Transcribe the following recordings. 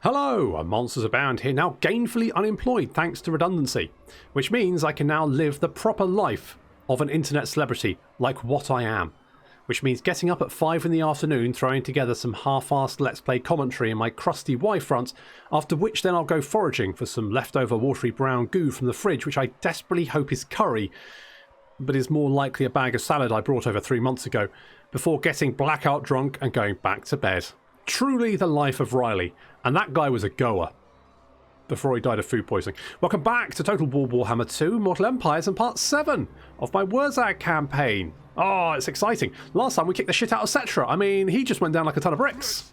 Hello, I'm MonstersAbound here, now gainfully unemployed thanks to redundancy, which means I can now live the proper life of an internet celebrity, like what I am. Which means getting up at 5 in the afternoon, throwing together some half-assed Let's Play commentary in my crusty Y-front, after which then I'll go foraging for some leftover watery brown goo from the fridge, which I desperately hope is curry, but is more likely a bag of salad I brought over 3 months ago, before getting blackout drunk and going back to bed. Truly the life of Riley, and that guy was a goer before he died of food poisoning. Welcome back to Total War Warhammer 2 Mortal Empires and part 7 of my Wurrzag campaign. Oh, it's exciting. Last time we kicked the shit out of Settra. I mean, he just went down like a ton of bricks.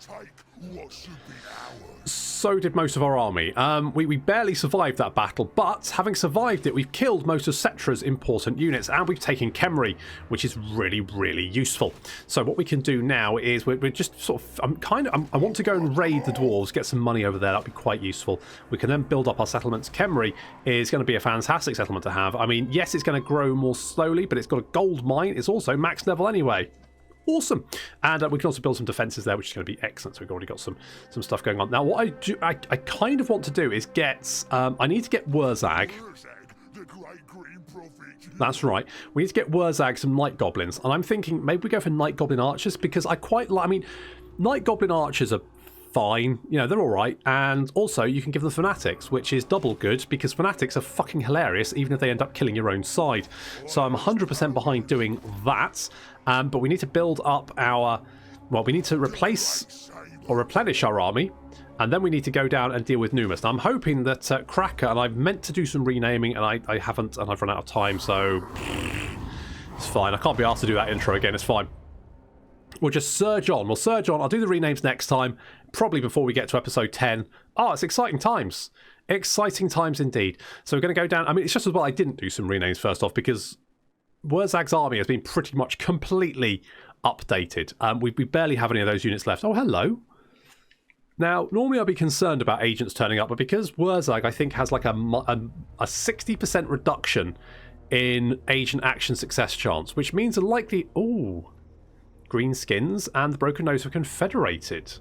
So did most of our army. We barely survived that battle, but having survived it, we've killed most of Settra's important units, and we've taken Khemri, which is really, really useful. So what we can do now is we're just sort of, I want to go and raid the dwarves, get some money over there. That'd be quite useful. We can then build up our settlements. Khemri is going to be a fantastic settlement to have. I mean, yes, it's going to grow more slowly, but it's got a gold mine. It's also max level anyway. Awesome. And we can also build some defenses there, which is going to be excellent. So we've already got some stuff going on. Now, what I kind of want to do is get... I need to get Wurrzag. That's right. We need to get Wurrzag some Night Goblins. And I'm thinking maybe we go for Night Goblin Archers, because I quite like... I mean, Night Goblin Archers are fine. You know, they're all right. And also, you can give them Fanatics, which is double good, because Fanatics are fucking hilarious, even if they end up killing your own side. So I'm 100% behind doing that. But we need to build up our... Well, we need to replace or replenish our army, and then we need to go down and deal with Numas. Now, I'm hoping that Cracker, and I've meant to do some renaming, and I haven't, and I've run out of time, so it's fine. I can't be asked to do that intro again. It's fine. We'll just surge on. We'll surge on. I'll do the renames next time, probably before we get to episode 10. Oh, it's exciting times. Exciting times indeed. So we're going to go down... I mean, it's just as well I didn't do some renames first off, because Wurrzag's army has been pretty much completely updated. We barely have any of those units left. Oh, hello. Now, normally I'd be concerned about agents turning up, but because Wurrzag, I think, has like a 60% reduction in agent action success chance, which means a likely... Ooh. Greenskins and the Broken Nose are confederated.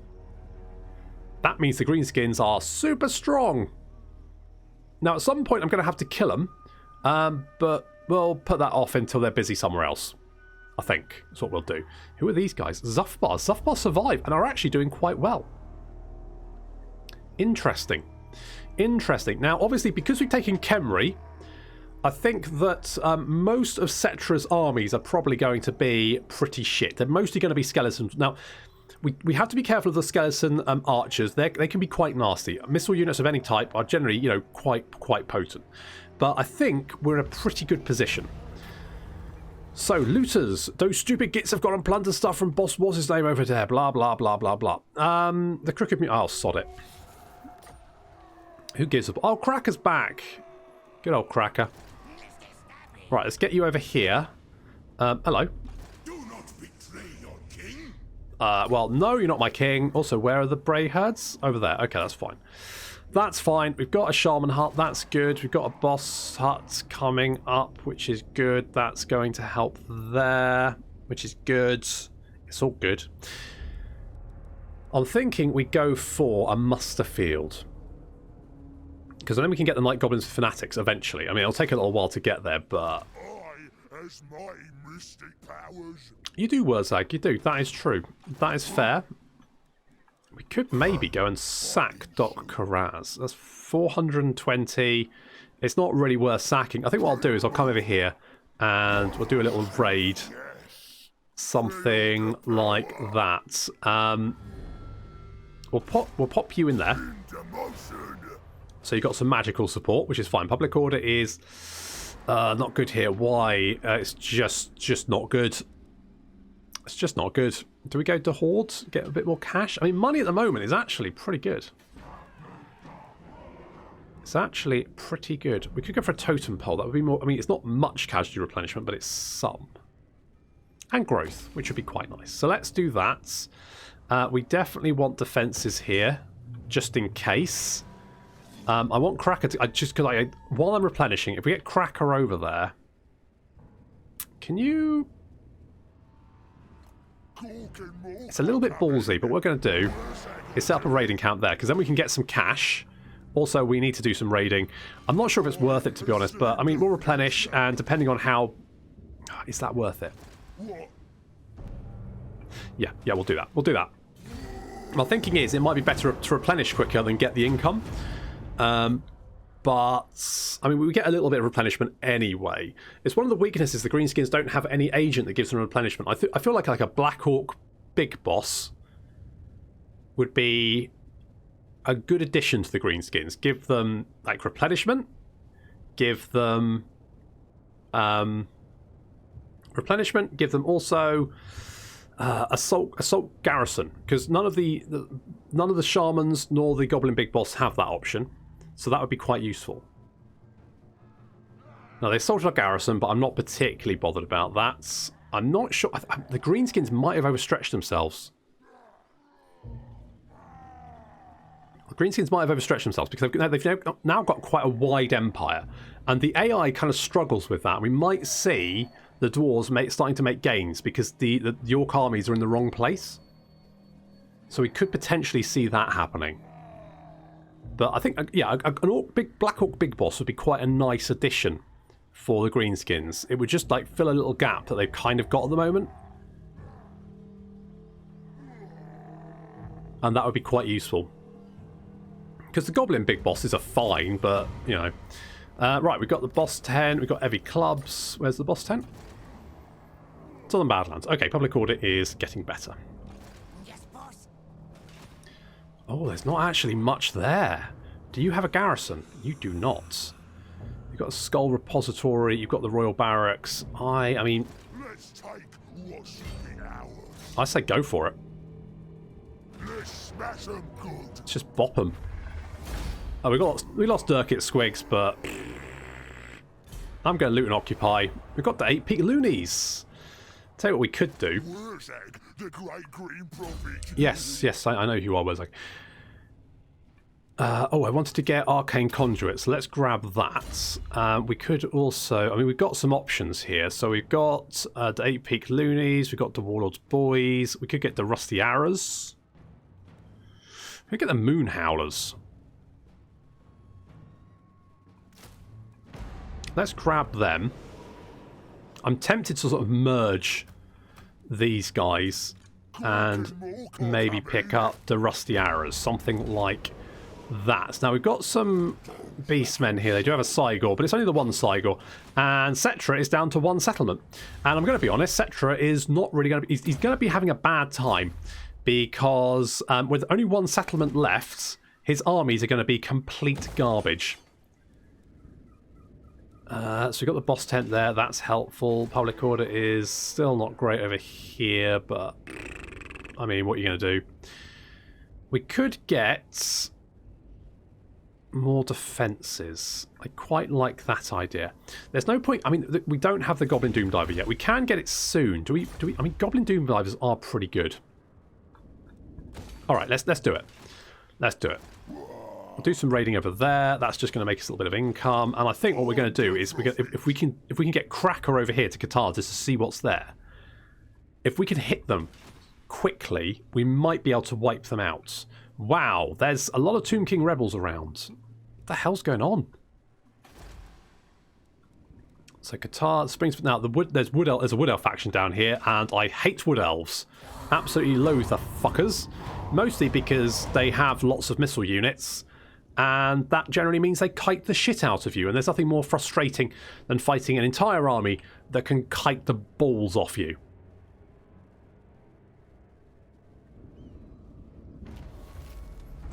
That means the Greenskins are super strong. Now, at some point, I'm going to have to kill them, but we'll put that off until they're busy somewhere else. I think that's what we'll do. Who are these guys? Zuffbar. Zuffbar survive and are actually doing quite well. Interesting. Interesting. Now, obviously, because we've taken Khemri, I think that most of Settra's armies are probably going to be pretty shit. They're mostly going to be skeletons. Now, we have to be careful of the skeleton archers. They can be quite nasty. Missile units of any type are generally, you know, quite potent. But I think we're in a pretty good position. So, looters. Those stupid gits have gone and plundered stuff from Boss What's his name over there. Blah, blah, blah, blah, blah. The crooked... Oh, sod it. Who gives a... Oh, Cracker's back. Good old Cracker. Right, let's get you over here. Hello. Do not betray your king. Well, no, you're not my king. Also, where are the Bray herds? Over there. Okay, that's fine. That's fine. We've got a shaman hut. That's good. We've got a boss hut coming up, which is good. That's going to help there, which is good. It's all good. I'm thinking we go for a muster field, because then we can get the Night Goblins Fanatics eventually. I mean, it'll take a little while to get there, but... As my mystic powers. You do, Wurrzag, you do. That is true. That is fair. We could maybe go and sack Doc Karaz. That's 420. It's not really worth sacking. I think what I'll do is I'll come over here and we'll do a little raid. Something like that. We'll pop you in there. So you've got some magical support, which is fine. Public order is not good here. Why? It's just not good. It's just not good. Do we go to Horde? Get a bit more cash? I mean, money at the moment is actually pretty good. It's actually pretty good. We could go for a totem pole. That would be more... I mean, it's not much casualty replenishment, but it's some. And growth, which would be quite nice. So let's do that. We definitely want defences here, just in case. I want Cracker to... while I'm replenishing, if we get Cracker over there... Can you... It's a little bit ballsy, but what we're going to do is set up a raiding camp there, because then we can get some cash. Also, we need to do some raiding. I'm not sure if it's worth it, to be honest, but, I mean, we'll replenish, and depending on how... Is that worth it? Yeah, we'll do that. We'll do that. My thinking is it might be better to replenish quicker than get the income. But, I mean, we get a little bit of replenishment anyway. It's one of the weaknesses. The Greenskins don't have any agent that gives them replenishment. I feel like a Black Orc big boss would be a good addition to the Greenskins. Give them, like, replenishment. Give them replenishment. Give them also assault garrison, because none of the shamans nor the Goblin big boss have that option. So that would be quite useful. Now, they assaulted our garrison, but I'm not particularly bothered about that. I'm not sure. The Greenskins might have overstretched themselves. The Greenskins might have overstretched themselves because they've now got quite a wide empire. And the AI kind of struggles with that. We might see the dwarves starting to make gains because the Orc armies are in the wrong place. So we could potentially see that happening. But I think, yeah, an Black Orc big boss would be quite a nice addition for the Greenskins. It would just, like, fill a little gap that they've kind of got at the moment. And that would be quite useful. Because the Goblin big bosses are fine, but, you know. Right, we've got the boss tent. We've got heavy clubs. Where's the boss tent? It's on the Badlands. Okay, public order is getting better. Oh, there's not actually much there. Do you have a garrison? You do not. You've got a skull repository. You've got the royal barracks. I mean... Let's take what's ours. I say go for it. Let's smash 'em good. Let's just bop them. Oh, we lost Dirkit Squigs, but... I'm going to loot and occupy. We've got the 8 peak loonies. Tell you what we could do. Wurrzag, the great green prophet. Yes, I know who you are, Wurrzag. Oh, I wanted to get Arcane Conduit, so let's grab that. We could also... I mean, we've got some options here. So we've got the 8 peak loonies, we've got the Warlord's boys, we could get the Rusty Arrows. We could get the Moon Howlers. Let's grab them. I'm tempted to sort of merge these guys and maybe pick up the Rusty Arrows, something like that. Now, we've got some beastmen here. They do have a Cygor, but it's only the one Cygor. And Settra is down to 1 settlement. And I'm going to be honest, Settra is not really going to be... He's going to be having a bad time because with only 1 settlement left, his armies are going to be complete garbage. So we've got the boss tent there. That's helpful. Public order is still not great over here, but I mean, what are you going to do? We could get more defences. I quite like that idea. There's no point. I mean, we don't have the Goblin Doom Diver yet. We can get it soon. Do we? I mean, Goblin Doom Divers are pretty good. All right, let's do it. Let's do it. We'll do some raiding over there. That's just going to make us a little bit of income. And I think what we're going to do is if we can get Cracker over here to Qatar just to see what's there. If we can hit them quickly, we might be able to wipe them out. Wow, there's a lot of Tomb King rebels around. What the hell's going on? So Qatar, Springs. Now there's a Wood Elf faction down here, and I hate Wood Elves. Absolutely loathe the fuckers. Mostly because they have lots of missile units. And that generally means they kite the shit out of you. And there's nothing more frustrating than fighting an entire army that can kite the balls off you.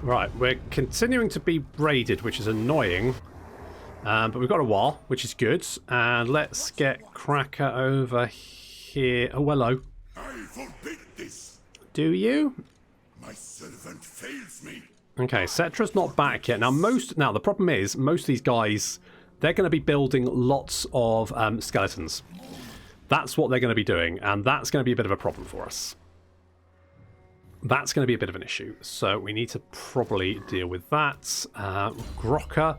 Right, we're continuing to be raided, which is annoying. But we've got a wall, which is good. And let's get Cracker over here. Oh, hello. I forbid this. Do you? My servant fails me. Okay, Settra's not back yet. Now, the problem is, most of these guys, they're going to be building lots of skeletons. That's what they're going to be doing, and that's going to be a bit of a problem for us. That's going to be a bit of an issue, so we need to probably deal with that. Grocker,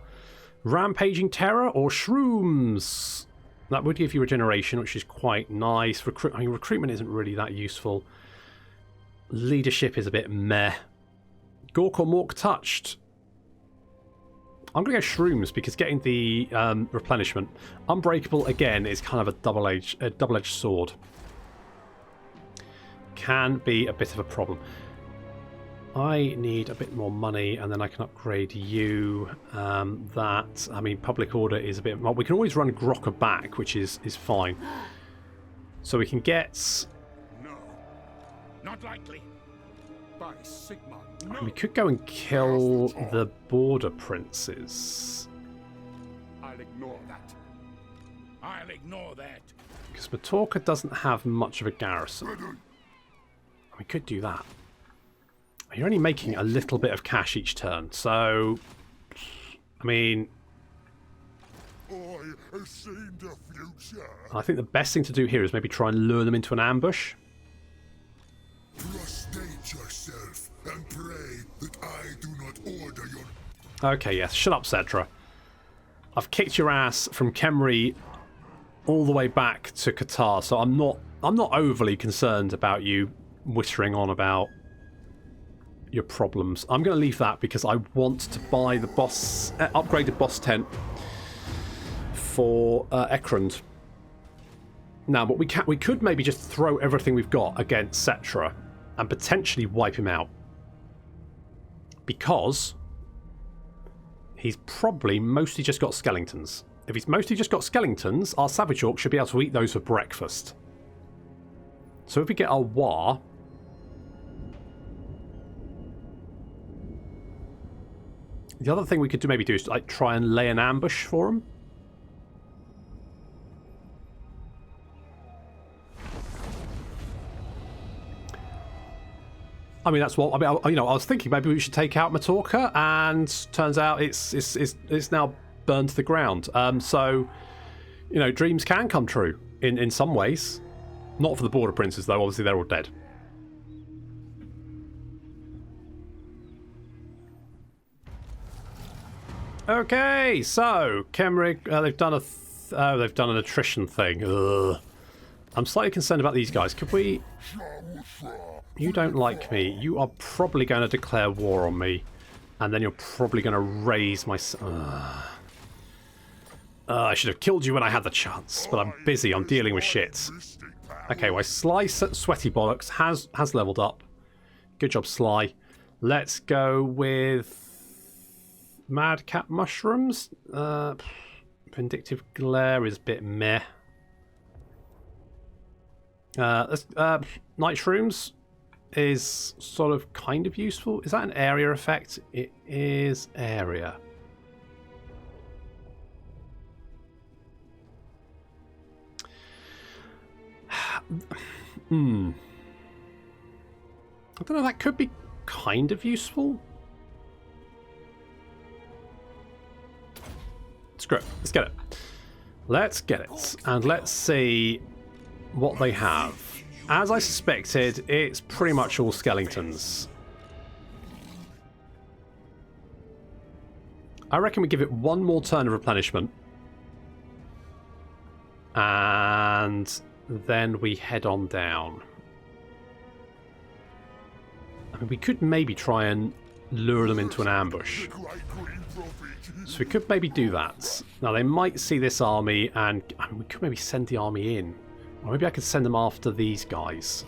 Rampaging Terror, or Shrooms. That would give you regeneration, which is quite nice. I mean, recruitment isn't really that useful. Leadership is a bit meh. Gork or Mork touched. I'm going to go shrooms because getting the replenishment. Unbreakable, again, is kind of a double-edged sword. Can be a bit of a problem. I need a bit more money, and then I can upgrade you. That, I mean, public order is a bit... Well, we can always run Grocker back, which is fine. So we can get... No, not likely. By Sigma, no. We could go and kill the border princes. I'll ignore that. I'll ignore that. Because Matorka doesn't have much of a garrison. We could do that. You're only making a little bit of cash each turn, so... I mean... I have seen the future. I think the best thing to do here is maybe try and lure them into an ambush. Prostrate yourself and pray that I do not order your... Okay, yes. Shut up, Settra. I've kicked your ass from Khemri all the way back to Qatar, so I'm not overly concerned about you whittering on about your problems. I'm going to leave that because I want to buy the boss upgraded boss tent for Ekrund. Now, but we could maybe just throw everything we've got against Settra and potentially wipe him out, because he's probably mostly just got skeletons. If he's mostly just got skeletons, our Savage Orc should be able to eat those for breakfast. So if we get our War... The other thing we could maybe do is like try and lay an ambush for him. I mean, that's what I mean. I was thinking maybe we should take out Matorka, and turns out it's now burned to the ground. So, dreams can come true in some ways. Not for the border princes though. Obviously, they're all dead. Okay, so Khemri, they've done an attrition thing. Ugh. I'm slightly concerned about these guys. Could we? You don't like me. You are probably going to declare war on me, and then you're probably going to raise my. I should have killed you when I had the chance, but I'm busy. I'm dealing with shit. Okay, well, Sly Sweaty Bollocks has leveled up. Good job, Sly. Let's go with Madcap Mushrooms. Vindictive Glare is a bit meh. Night Shrooms is sort of kind of useful. Is that an area effect? It is area. I don't know, that could be kind of useful. Screw it. Let's get it. Let's get it. And let's see what they have. As I suspected, it's pretty much all skeletons. I reckon we give it one more turn of replenishment. And then we head on down. I mean, we could maybe try and lure them into an ambush. So we could maybe do that. Now, they might see this army, and I mean, we could maybe send the army in. Or maybe I could send them after these guys.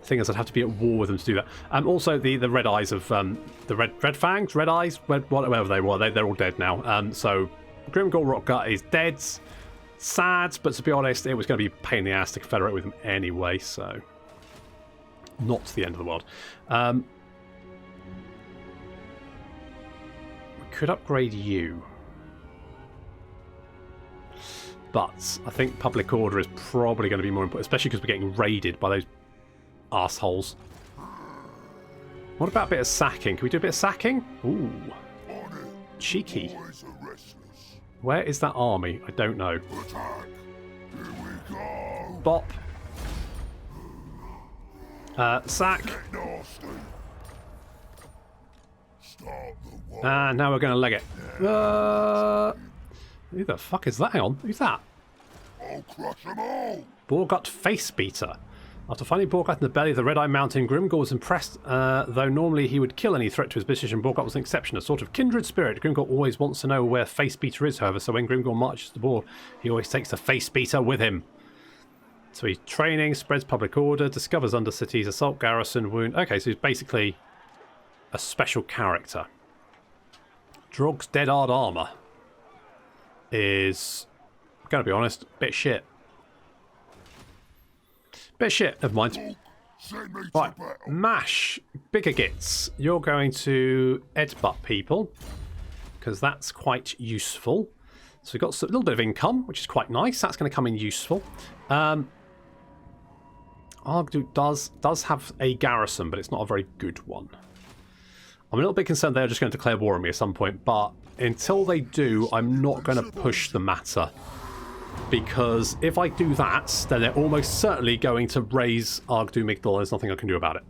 The thing is, I'd have to be at war with them to do that. Also, the red eyes of the red fangs, red eyes, whatever they were, they're all dead now. So Grimgor Rockgut is dead. Sad, but to be honest, it was going to be a pain in the ass to confederate with them anyway. So not the end of the world. We could upgrade you. But I think public order is probably going to be more important, especially because we're getting raided by those assholes. What about a bit of sacking? Can we do a bit of sacking? Ooh. Cheeky. Where is that army? I don't know. Bop. Sack. And now we're going to leg it. Who the fuck is that? Hang on. Who's that? I'll crush them all. Borgut Face Beater. After finding Borgat in the belly of the Red-Eye Mountain, Grimgor was impressed, though normally he would kill any threat to his position. Borgat was an exception, a sort of kindred spirit. Grimgor always wants to know where Face Beater is, however, so when Grimgor marches to the board, he always takes the Face Beater with him. So he's training, spreads public order, discovers undercities, assault garrison, wound... Okay, so he's basically a special character. Drog's Dead Hard Armour is, I'm going to be honest, bit shit. Bit shit, never mind. Right, Mash, Bigger Gits. You're going to headbutt people, because that's quite useful. So we've got a little bit of income, which is quite nice. That's going to come in useful. Argdu does have a garrison, but it's not a very good one. I'm a little bit concerned they're just going to declare war on me at some point, but until they do, I'm not going to push the matter. Because if I do that, then they're almost certainly going to raise Argdu Migdal. There's nothing I can do about it.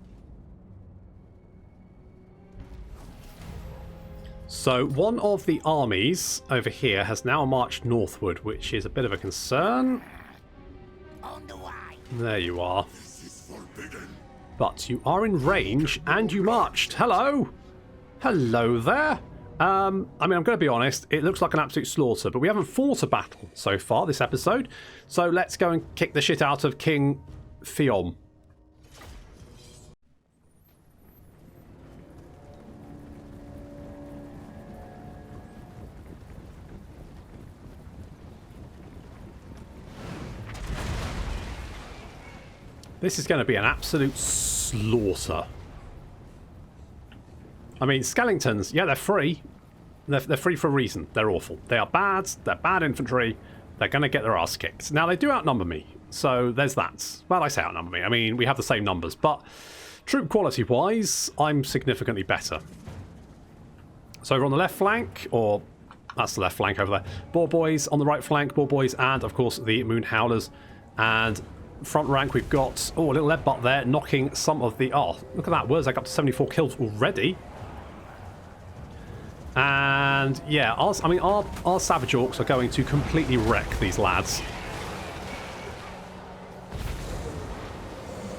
So one of the armies over here has now marched northward, which is a bit of a concern. There you are. But you are in range and you marched. Hello! Hello there. I mean, I'm going to be honest, it looks like an absolute slaughter, but we haven't fought a battle so far this episode. So let's go and kick the shit out of King Fiom. This is going to be an absolute slaughter. I mean, skelingtons, yeah, they're free. They're free for a reason. They're awful. They are bad. They're bad infantry. They're going to get their ass kicked. Now, they do outnumber me, so there's that. Well, I say outnumber me. I mean, we have the same numbers, but troop quality-wise, I'm significantly better. So over on the left flank, or that's the left flank over there, Boar Boys on the right flank, Boar Boys, and, of course, the Moon Howlers. And front rank, we've got, oh, a little lead butt there, knocking some of the... Oh, look at that. Wurrzag up to 74 kills already. And yeah, our Savage Orcs are going to completely wreck these lads.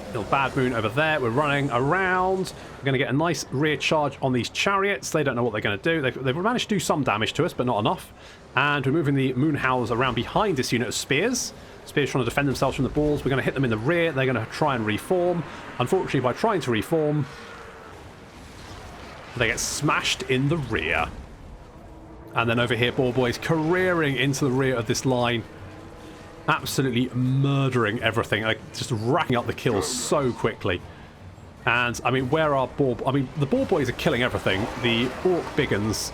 Little Bad Moon over there. We're running around. We're going to get a nice rear charge on these chariots. They don't know what they're going to do. They've managed to do some damage to us, but not enough. And we're moving the Moon Howlers around behind this unit of spears. Spears trying to defend themselves from the balls. We're going to hit them in the rear. They're going to try and reform. Unfortunately, by trying to reform, they get smashed in the rear. And then over here, Boar Boys careering into the rear of this line. Absolutely murdering everything. Like, just racking up the kills so quickly. And, I mean, where are Boar... I mean, the Boar Boys are killing everything. The Orc Biggins,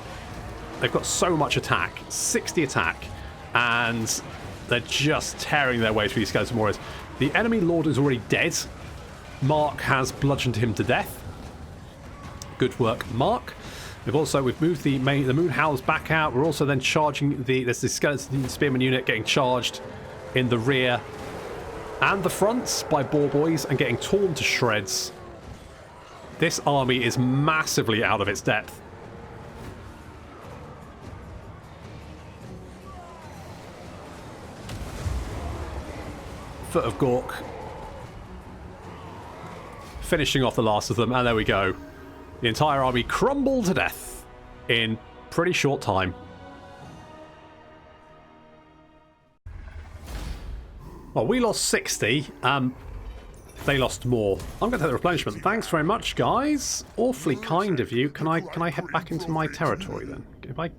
they've got so much attack. 60 attack. And they're just tearing their way through these skeleton warriors. The enemy Lord is already dead. Mark has bludgeoned him to death. Good work, Mark. We've moved the Moon Howlers back out. We're also then charging there's this skeleton spearman unit getting charged in the rear and the front by Boar Boys and getting torn to shreds. This army is massively out of its depth. Foot of Gork. Finishing off the last of them, and there we go. The entire army crumbled to death in pretty short time. Well, we lost 60. They lost more. I'm going to take the replenishment. Thanks very much, guys. Awfully kind of you. Can I head back into my territory then? If I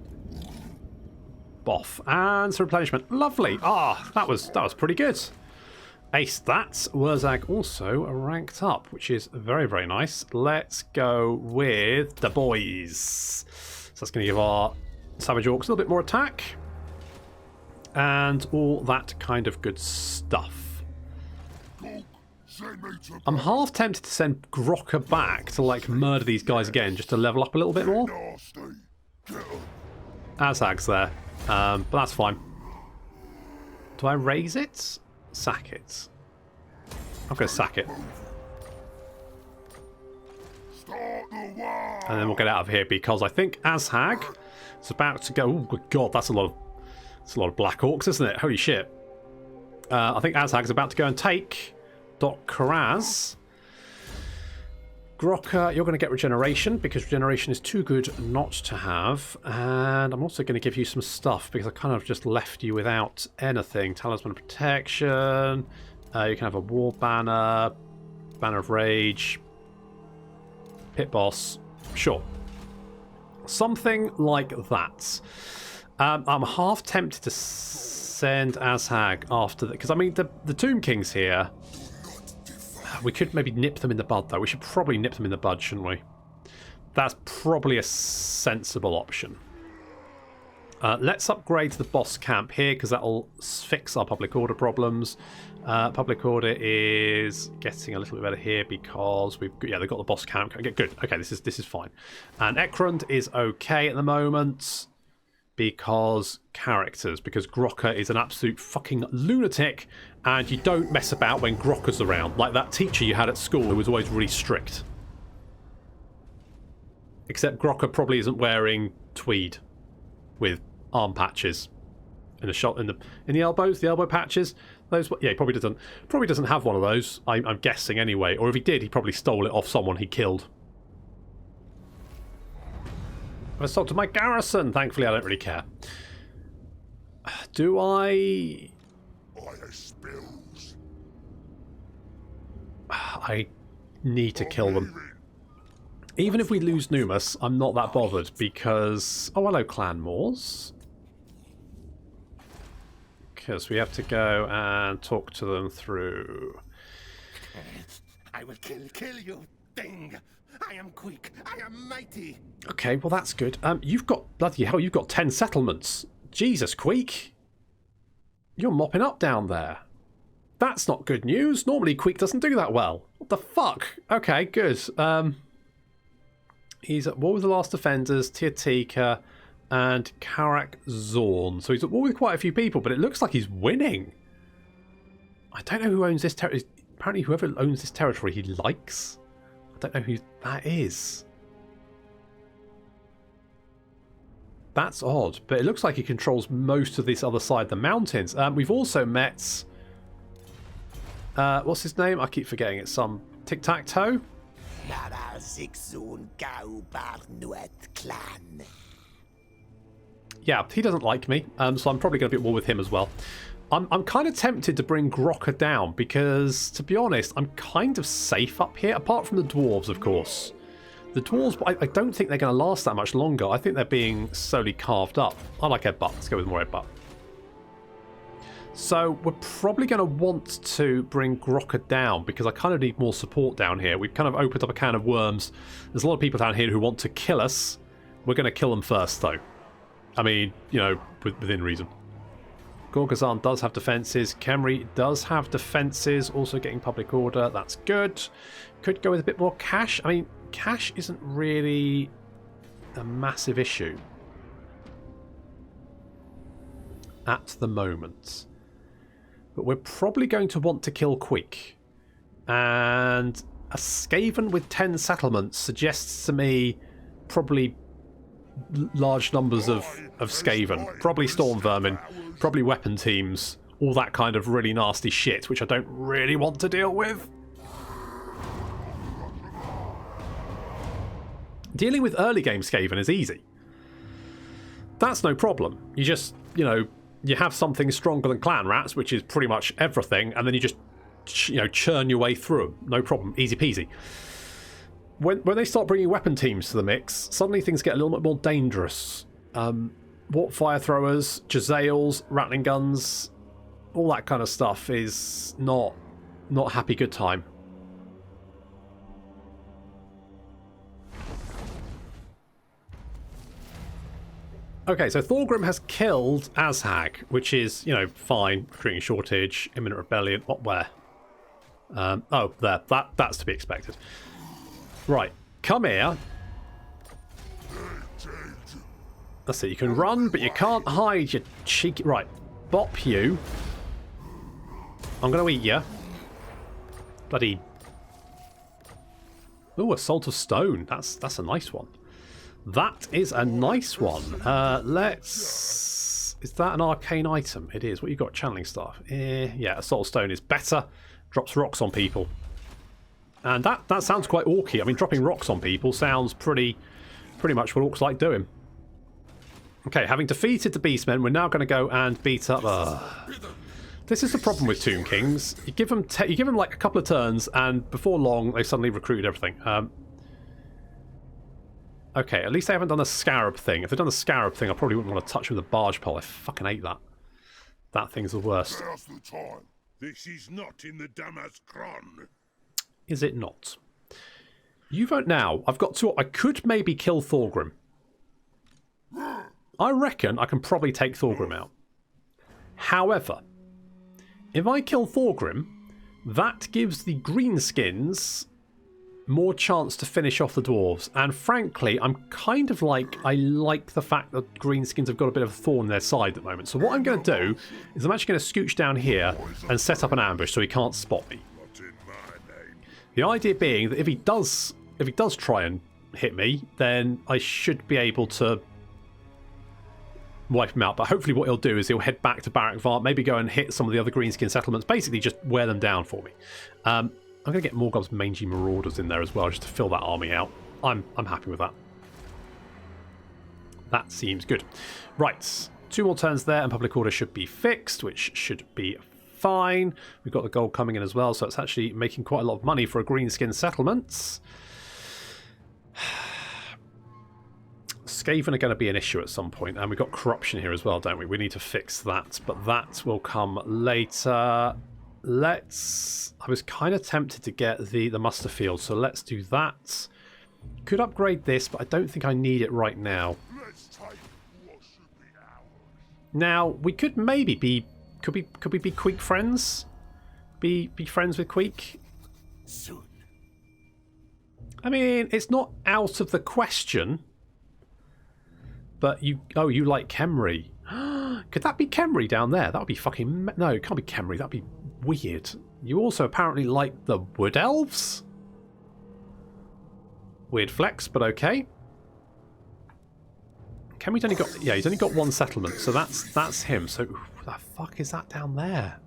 boff and some replenishment. Lovely. Ah, that was pretty good. Ace that. Wurrzag also ranked up, which is very, very nice. Let's go with the boys. So that's going to give our Savage Orcs a little bit more attack. And all that kind of good stuff. I'm half tempted to send Grocker back to, like, murder these guys again, just to level up a little bit more. Azag's there, but that's fine. Do I raise it? Sack it. I'm going to sack it. And then we'll get out of here because I think Azhag is about to go... Oh, good God, that's a lot of Black Orcs, isn't it? Holy shit. I think Azhag is about to go and take Doc Karaz. Grokka, you're going to get regeneration because regeneration is too good not to have. And I'm also going to give you some stuff because I kind of just left you without anything. Talisman of Protection. You can have a War Banner. Banner of Rage. Pit Boss. Sure. Something like that. I'm half tempted to send Azhag after that. Because, I mean, the Tomb Kings here... We could maybe nip them in the bud, though. We should probably nip them in the bud, shouldn't we? That's probably a sensible option. Let's upgrade to the boss camp here, because that'll fix our public order problems. Public order is getting a little bit better here because they've got the boss camp. Okay, good. Okay, this is fine. And Ekrund is okay at the moment because Grokka is an absolute fucking lunatic. And you don't mess about when Grokka's around, like that teacher you had at school who was always really strict. Except Grokka probably isn't wearing tweed with arm patches in the elbows, the elbow patches. Those, yeah, he probably doesn't have one of those. I'm guessing anyway. Or if he did, he probably stole it off someone he killed. I've assaulted my garrison. Thankfully, I don't really care. Do I? I need to kill them. Even if we lose Numus, I'm not that bothered because... Oh, hello, Clan Moors. Because we have to go and talk to them through... I will kill you, thing. I am quick. I am mighty. Okay, well, that's good. You've got... Bloody hell, you've got 10 settlements. Jesus, Queek. You're mopping up down there. That's not good news. Normally, Queek doesn't do that well. What the fuck? Okay, good. He's at war with the Last Defenders, Tiatika, and Karak Zorn. So he's at war with quite a few people, but it looks like he's winning. I don't know who owns this territory. Apparently, whoever owns this territory, he likes. I don't know who that is. That's odd, but it looks like he controls most of this other side of the mountains. We've also met... what's his name? I keep forgetting. It's some tic-tac-toe. Yeah, he doesn't like me, so I'm probably going to be at war with him as well. I'm kind of tempted to bring Grokka down because, to be honest, I'm kind of safe up here, apart from the dwarves, of course. The dwarves, I don't think they're going to last that much longer. I think they're being slowly carved up. I like headbutt. Let's go with more headbutt. So we're probably going to want to bring Grokka down because I kind of need more support down here. We've kind of opened up a can of worms. There's a lot of people down here who want to kill us. We're going to kill them first, though. I mean, you know, within reason. Gorgazan does have defences. Khemri does have defences. Also getting public order. That's good. Could go with a bit more cash. I mean, cash isn't really a massive issue at the moment. But we're probably going to want to kill Queek. And a Skaven with 10 settlements suggests to me probably large numbers of Skaven. Probably Storm Vermin. Probably weapon teams. All that kind of really nasty shit, which I don't really want to deal with. Dealing with early game Skaven is easy. That's no problem. You just, you know, you have something stronger than Clan Rats, which is pretty much everything, and then you just, you know, churn your way through them. No problem. Easy peasy. When they start bringing weapon teams to the mix, suddenly things get a little bit more dangerous. Warp fire throwers, Jezzails, rattling guns, all that kind of stuff is not happy good time. Okay, so Thorgrim has killed Azhag, which is, you know, fine. Recruiting shortage, imminent rebellion. What, where? Oh, there. That's to be expected. Right, come here. That's it. You can run, but you can't hide, you cheeky... Right, bop you. I'm going to eat you. Bloody... Ooh, Assault of Stone. That's a nice one. That is a nice one. Let's... Is that an arcane item? It is. What you got? Channeling staff. Yeah, Assault of Stone is better. Drops rocks on people. And that sounds quite orky. I mean, dropping rocks on people sounds pretty much what orcs like doing. Okay, having defeated the beastmen, we're now going to go and beat up... This is the problem with Tomb Kings. You give them like a couple of turns, and before long, they suddenly recruited everything. Okay, at least they haven't done a scarab thing. If they'd done a scarab thing, I probably wouldn't want to touch with a barge pole. I fucking hate that. That thing's the worst. Now's the time. This is not in the Damaskron. Is it not? You vote now. I've got two. I could maybe kill Thorgrim. I reckon I can probably take Thorgrim out. However, if I kill Thorgrim, that gives the Greenskins more chance to finish off the dwarves. And frankly, I'm kind of like, I like the fact that Greenskins have got a bit of a thorn in their side at the moment. So what I'm going to do is I'm actually going to scooch down here and set up an ambush so he can't spot me. The idea being that if he does try and hit me, then I should be able to wipe him out. But hopefully what he'll do is he'll head back to Barak Vart, maybe go and hit some of the other Greenskin settlements, basically just wear them down for me. I'm going to get Morgoth's Mangy Marauders in there as well, just to fill that army out. I'm happy with that. That seems good. Right, 2 more turns there, and public order should be fixed, which should be fine. We've got the gold coming in as well, so it's actually making quite a lot of money for a Greenskin settlement. Skaven are going to be an issue at some point, and we've got corruption here as well, don't we? We need to fix that, but that will come later. I was kind of tempted to get the muster field, so let's do that. Could upgrade this, but I don't think I need it right now. Now, we could maybe be... Could we be Queek friends? Be friends with Queek? Soon. I mean, it's not out of the question. But you like Khemri. Could that be Khemri down there? That would be fucking... No, it can't be Khemri. That'd be weird. You also apparently like the Wood Elves? Weird flex, but okay. Khemri's only got... Yeah, he's only got 1 settlement, so that's him. So, who the fuck is that down there?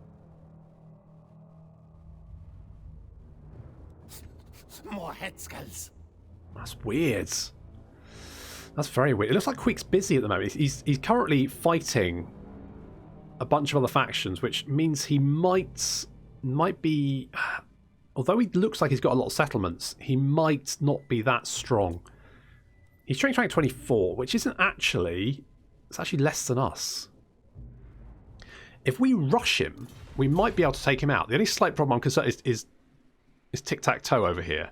More head skulls. That's weird. That's very weird. It looks like Queek's busy at the moment. He's currently fighting a bunch of other factions, which means he might be... Although he looks like he's got a lot of settlements, he might not be that strong. He's strength rank 24, which isn't actually... It's actually less than us. If we rush him, we might be able to take him out. The only slight problem I'm concerned is Tic-Tac-Toe over here,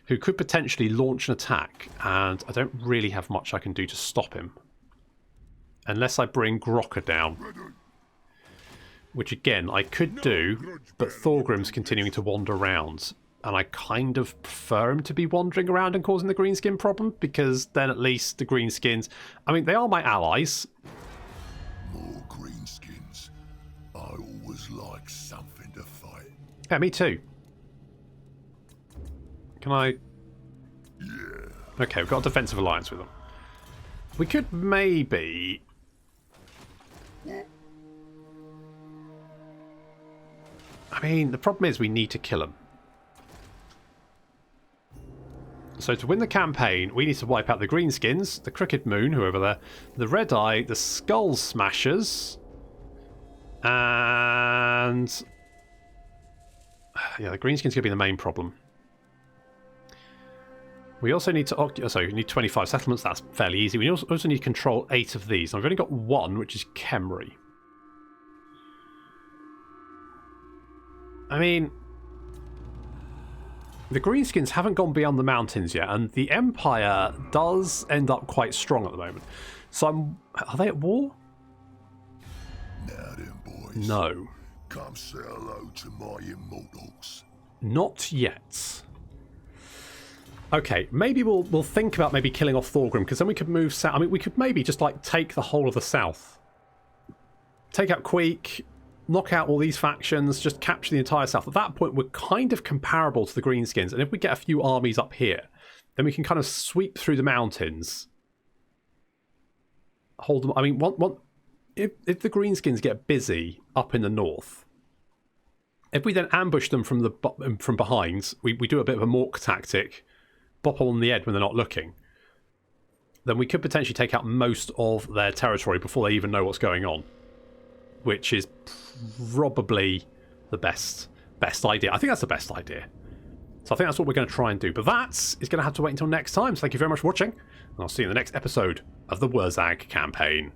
who could potentially launch an attack, and I don't really have much I can do to stop him. Unless I bring Grokka down. Which, again, I could do, but Thorgrim's continuing to wander around. And I kind of prefer him to be wandering around and causing the Greenskin problem, because then at least the Greenskins... I mean, they are my allies. More Greenskins. I always like something to fight. Yeah, me too. Can I... Yeah. Okay, we've got a defensive alliance with them. We could maybe... I mean, the problem is we need to kill them. So to win the campaign, we need to wipe out the Greenskins, the Crooked Moon, who are over there, the Red Eye, the Skull Smashers, and... Yeah, the Greenskins are going to be the main problem. We also need to... Sorry, we need 25 settlements. That's fairly easy. We also need to control 8 of these. Now, we've only got 1, which is Khemri. I mean... The Greenskins haven't gone beyond the mountains yet, and the Empire does end up quite strong at the moment. So are they at war? Now then, boys. No. Come say hello to my immortals. Not yet. Okay, maybe we'll think about maybe killing off Thorgrim, because then we could move south. I mean, we could maybe just like take the whole of the south. Take out Queek, knock out all these factions, just capture the entire south. At that point, we're kind of comparable to the Greenskins, and if we get a few armies up here, then we can kind of sweep through the mountains. Hold them. I mean, if the Greenskins get busy up in the north, If we then ambush them from behind, we do a bit of a Mork tactic, bop on the head when they're not looking, then we could potentially take out most of their territory before they even know what's going on, which is probably the best idea. I think that's the best idea. So I think that's what we're going to try and do. But that is going to have to wait until next time. So thank you very much for watching, and I'll see you in the next episode of the Wurrzag Campaign.